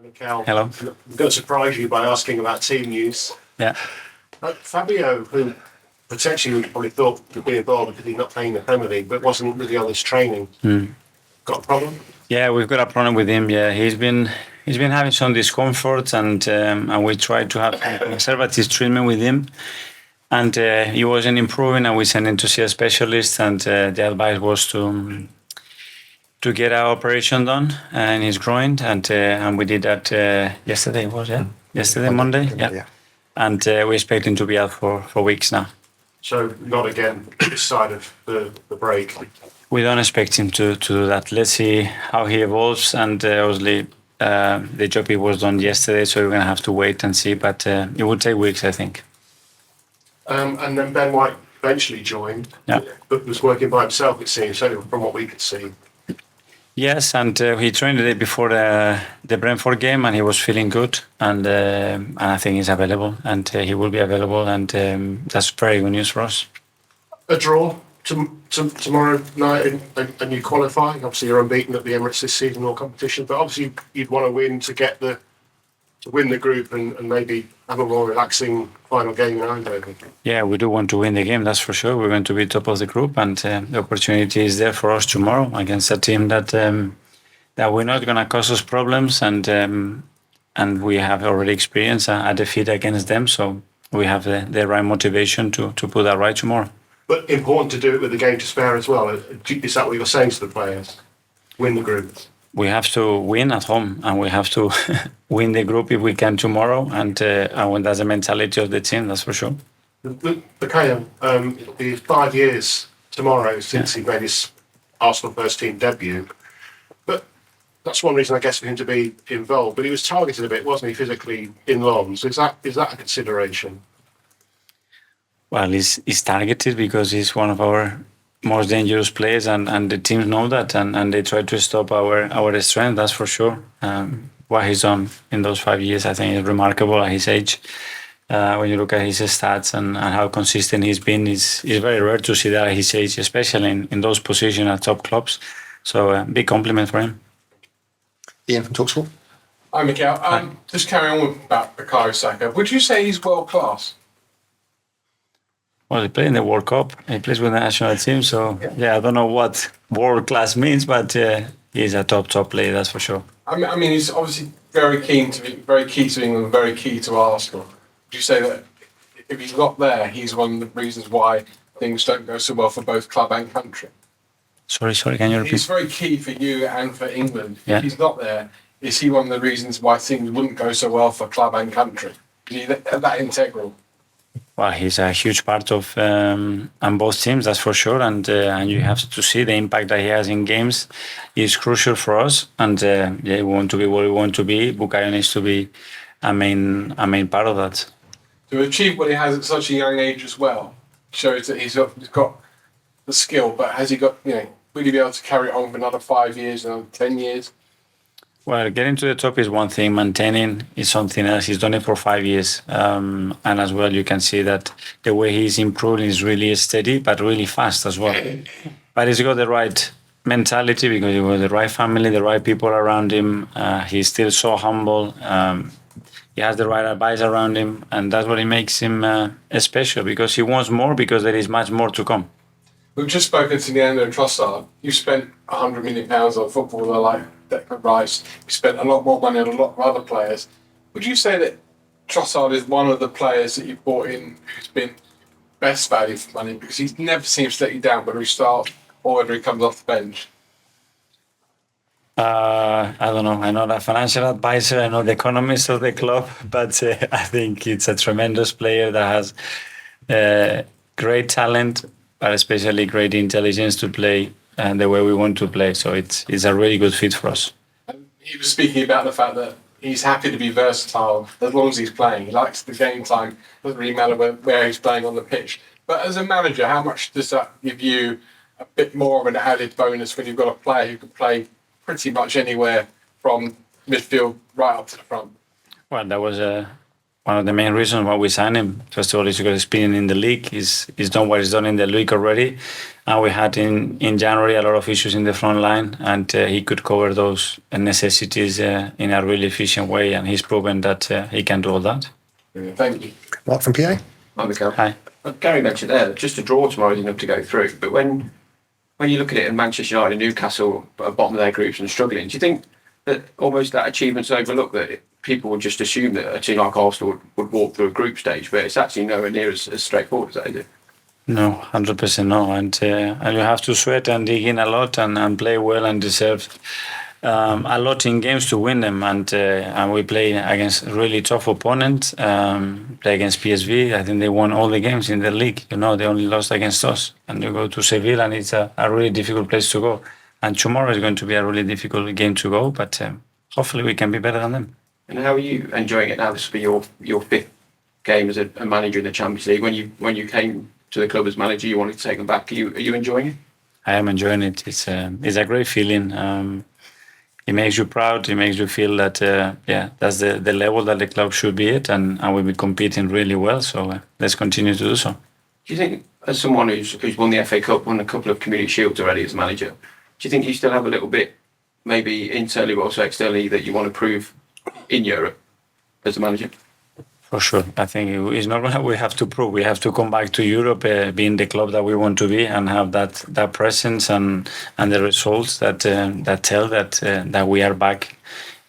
Mikel, Hello. I'm going to surprise you by asking about team news. Yeah. Fabio, who potentially we probably thought would be involved because he's not playing the Premier League, but wasn't really on his training. Got a problem? Yeah, we've got a problem with him. Yeah, he's been having some discomfort, and we tried to have conservative treatment with him, and he wasn't improving, and we sent him to see a specialist, and the advice was to get our operation done in his groin, and we did that yesterday. Yesterday, Monday. Yeah. And we expect him to be out for weeks now. So not again this side of the break. We don't expect him to do that. Let's see how he evolves, and obviously the job he was done yesterday, so we're going to have to wait and see, but it will take weeks, I think. And then Ben White eventually joined, but was working by himself, it seems, certainly from what we could see. Yes, and he trained the day before the Brentford game, and he was feeling good, and I think he's available, and he will be available, and that's very good news for us. A draw tomorrow night, and you qualify. Obviously, you're unbeaten at the Emirates this season, all competition, but obviously you'd want to win to win the group and maybe have a more relaxing final game in Eindhoven. Yeah, we do want to win the game, that's for sure. We're going to be top of the group, and the opportunity is there for us tomorrow against a team that we're not going to cause us problems, and we have already experienced a defeat against them, so we have the right motivation to put that right tomorrow. But important to do it with the game to spare as well. Is that what you're saying to the players? Win the group. We have to win at home, and we have to win the group if we can tomorrow, and that's the mentality of the team, that's for sure. Bukayo, it'll be 5 years tomorrow since he made his Arsenal first team debut. But that's one reason, I guess, for him to be involved. But he was targeted a bit, wasn't he, physically in Lens? Is that a consideration? Well, he's targeted because he's one of our most dangerous players, and the teams know that, and they try to stop our strength, that's for sure. What he's done in those 5 years, I think, is remarkable at his age. When you look at his stats and how consistent he's been, it's very rare to see that at his age, especially in those positions at top clubs. So big compliment for him. Ian from TalkSport. Hi, Mikel. Just carrying on with about Bukayo Saka. Would you say he's world class? Well, he played in the World Cup. He plays with the national team, so I don't know what world class means, but he's a top player, that's for sure. I mean, he's obviously very key to England, very key to Arsenal. Would you say that if he's not there, he's one of the reasons why things don't go so well for both club and country? Sorry, can you repeat? He's very key for you and for England. Yeah. If he's not there, is he one of the reasons why things wouldn't go so well for club and country? Is he that integral? Well, he's a huge part of on both teams, that's for sure, and you have to see the impact that he has in games. He's crucial for us, and we want to be where we want to be. Bukayo needs to be a main part of that. To achieve what he has at such a young age as well shows that he's got the skill, but has he got, will he be able to carry it on for another 5 years, another 10 years? Well, getting to the top is one thing, maintaining is something else. He's done it for 5 years. And as well, you can see that the way he's improving is really steady, but really fast as well. But he's got the right mentality because he got the right family, the right people around him. He's still so humble. He has the right advice around him. And that's what makes him special, because he wants more, because there is much more to come. We've just spoken to Leandro Trossard. You spent £100 million on footballer like Declan Rice. You spent a lot more money on a lot of other players. Would you say that Trossard is one of the players that you've brought in who's been best value for money, because he never seems to let you down whether he starts or whether he comes off the bench? I don't know. I'm not a financial advisor. I'm not the economist of the club, but I think it's a tremendous player that has great talent, but especially great intelligence to play the way we want to play. So it's a really good fit for us. He was speaking about the fact that he's happy to be versatile as long as he's playing. He likes the game time. Doesn't really matter where he's playing on the pitch. But as a manager, how much does that give you a bit more of an added bonus when you've got a player who can play pretty much anywhere from midfield right up to the front? Well, that was one of the main reasons why we signed him. First of all, he's got experience in the league. He's done what he's done in the league already. And we had in January a lot of issues in the front line, and he could cover those necessities in a really efficient way. And he's proven that he can do all that. Thank you. Mark from PA. Hi, Mikel. Hi. Gary mentioned there, just a draw tomorrow is enough to go through. But when you look at it in Manchester United and Newcastle at the bottom of their groups and struggling, do you think that almost that achievement's overlooked, that people would just assume that a team like Arsenal would walk through a group stage, but it's actually nowhere near as straightforward as that, is it? No, 100% no. And you have to sweat and dig in a lot and play well and deserve a lot in games to win them. And we play against really tough opponents. Play against PSV. I think they won all the games in the league. They only lost against us. And you go to Seville, and it's a really difficult place to go. And tomorrow is going to be a really difficult game to go. But hopefully we can be better than them. And how are you enjoying it now? This will be your fifth game as a manager in the Champions League. When you came to the club as manager, you wanted to take them back. Are you enjoying it? I am enjoying it. It's a great feeling. It makes you proud. It makes you feel that that's the level that the club should be at, and we'll be competing really well. So let's continue to do so. Do you think, as someone who's won the FA Cup, won a couple of Community Shields already as manager, do you think you still have a little bit, maybe internally but also externally, that you want to prove in Europe as a manager? For sure. I think it's not what we have to prove. We have to come back to Europe, being the club that we want to be, and have that presence and the results that tell that we are back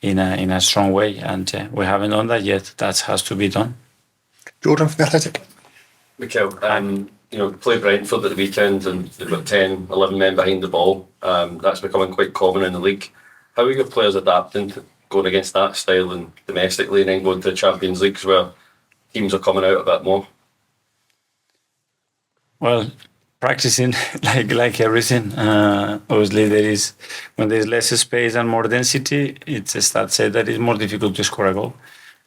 in a strong way. And we haven't done that yet. That has to be done. Jordan from The Athletic. Mikel, play Brentford at the weekend and they've got 10, 11 men behind the ball. That's becoming quite common in the league. How are your players adapting to going against that style and domestically, and then going to the Champions Leagues where teams are coming out a bit more? Well, practicing like everything. Obviously, when there's less space and more density, it's a stat say that it's more difficult to score a goal.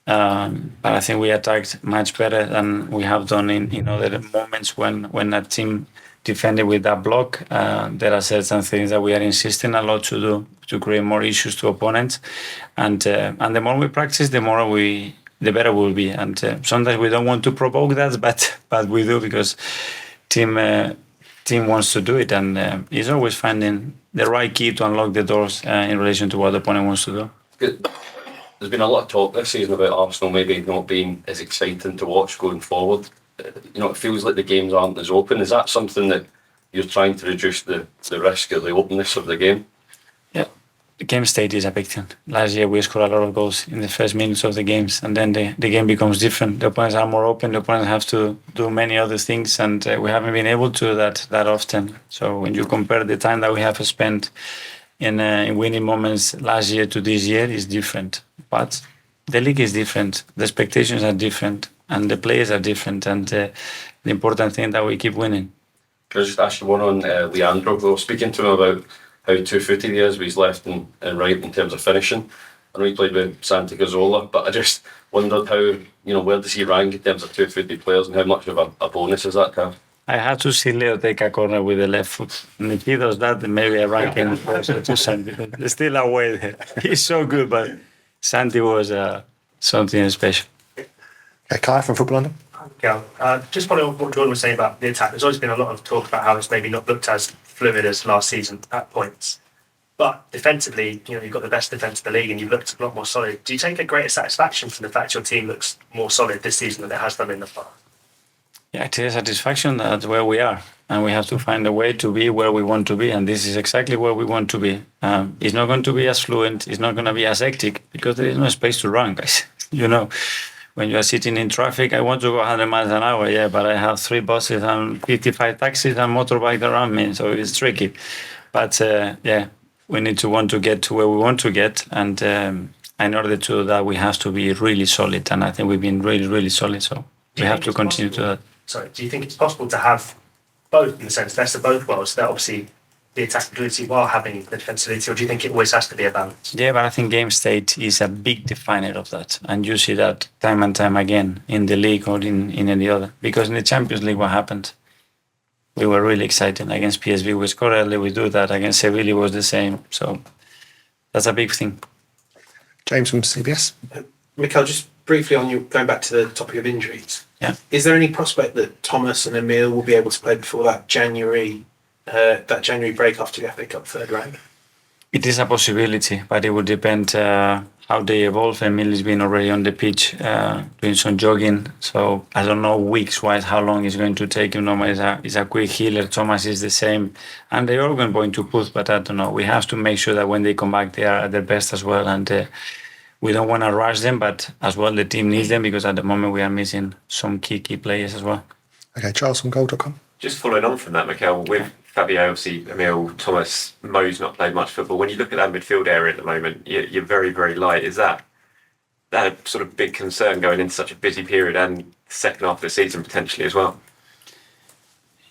But I think we attacked much better than we have done in other moments when a team defended with that block. There are certain things that we are insisting a lot to do to create more issues to opponents, and the more we practice, the better we'll be. And sometimes we don't want to provoke that, but we do, because team wants to do it, and it's always finding the right key to unlock the doors in relation to what the opponent wants to do. Good. There's been a lot of talk this season about Arsenal maybe not being as exciting to watch going forward. It feels like the games aren't as open. Is that something that you're trying to reduce the risk of the openness of the game? Yeah, the game state is a big thing. Last year we scored a lot of goals in the first minutes of the games, and then the game becomes different. The opponents are more open. The opponents have to do many other things, and we haven't been able to do that often. So when you compare the time that we have spent in winning moments last year to this year, is different. But the league is different. The expectations are different. And the players are different, and the important thing that we keep winning. Can I just ask you one on Leandro? We were speaking to him about how two-footed he is with his left and right in terms of finishing. I know he played with Santi Cazorla, but I just wondered how, where does he rank in terms of two-footed players, and how much of a bonus is that to have? I had to see Leo take a corner with the left foot. And if he does that, then maybe I rank him closer to Santi. There's still a way there. He's so good, but Santi was something special. Kai from Football London. Just following on what Jordan was saying about the attack, there's always been a lot of talk about how it's maybe not looked as fluid as last season at points. But defensively, you've got the best defence in the league and you've looked a lot more solid. Do you take a greater satisfaction from the fact your team looks more solid this season than it has done in the past? Yeah, it is satisfaction that's where we are. And we have to find a way to be where we want to be. And this is exactly where we want to be. It's not going to be as fluent. It's not going to be as hectic because there is no space to run, guys. When you are sitting in traffic, I want to go 100 miles an hour, yeah, but I have 3 buses and 55 taxis and motorbikes around me, so it's tricky. But we need to want to get to where we want to get, and in order to do that, we have to be really solid, and I think we've been really, really solid, so we have to continue to that. Sorry, do you think it's possible to have both, in the sense, best of both worlds, that obviously the attack ability while having the defensibility, or do you think it always has to be a balance? Yeah, but I think game state is a big definer of that. And you see that time and time again in the league or in any other. Because in the Champions League, what happened? We were really excited. Against PSV, we scored early, we do that. Against Sevilla, it was the same. So that's a big thing. James from CBS. Mikel, just briefly on you going back to the topic of injuries. Yeah. Is there any prospect that Thomas and Emil will be able to play before that January break after the FA Cup third round? It is a possibility, but it would depend how they evolve. Emil has been already on the pitch doing some jogging, so I don't know weeks-wise how long it's going to take. You know, he's a quick healer. Thomas is the same, and they're all going to push, but I don't know. We have to make sure that when they come back, they are at their best as well, and we don't want to rush them, but as well the team needs them because at the moment we are missing some key players as well. Okay, Charles from goal.com. Just following on from that, Mikel, with Fabio, obviously, Emil, Thomas, Mo's not played much football. When you look at that midfield area at the moment, you're very, very light. Is that a sort of big concern going into such a busy period and the second half of the season potentially as well?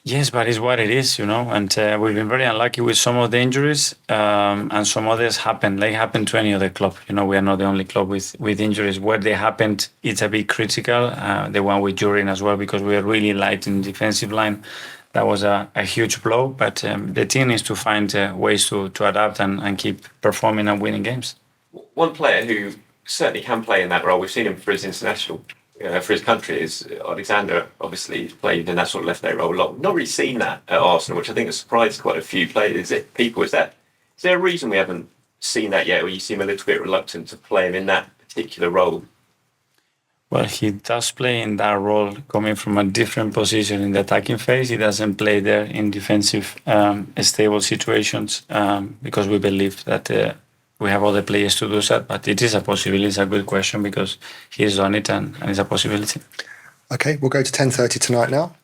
Yes, but it's what it is, you know, and we've been very unlucky with some of the injuries, and some others happen. They happen to any other club. You know, we are not the only club with injuries. Where they happened, it's a bit critical. The one with Jurin as well, because we are really light in the defensive line. That was a huge blow, but the team needs to find ways to adapt and keep performing and winning games. One player who certainly can play in that role, we've seen him for his international, for his country, is Alexander. Obviously, he's played in that sort of left-day role a lot. Not really seen that at Arsenal, which I think has surprised quite a few players. Is there a reason we haven't seen that yet, or you seem a little bit reluctant to play him in that particular role? Well, he does play in that role coming from a different position in the attacking phase. He doesn't play there in defensive, stable situations because we believe that we have other players to do that. But it is a possibility. It's a good question because he's done it and it's a possibility. Okay, we'll go to 10:30 tonight now.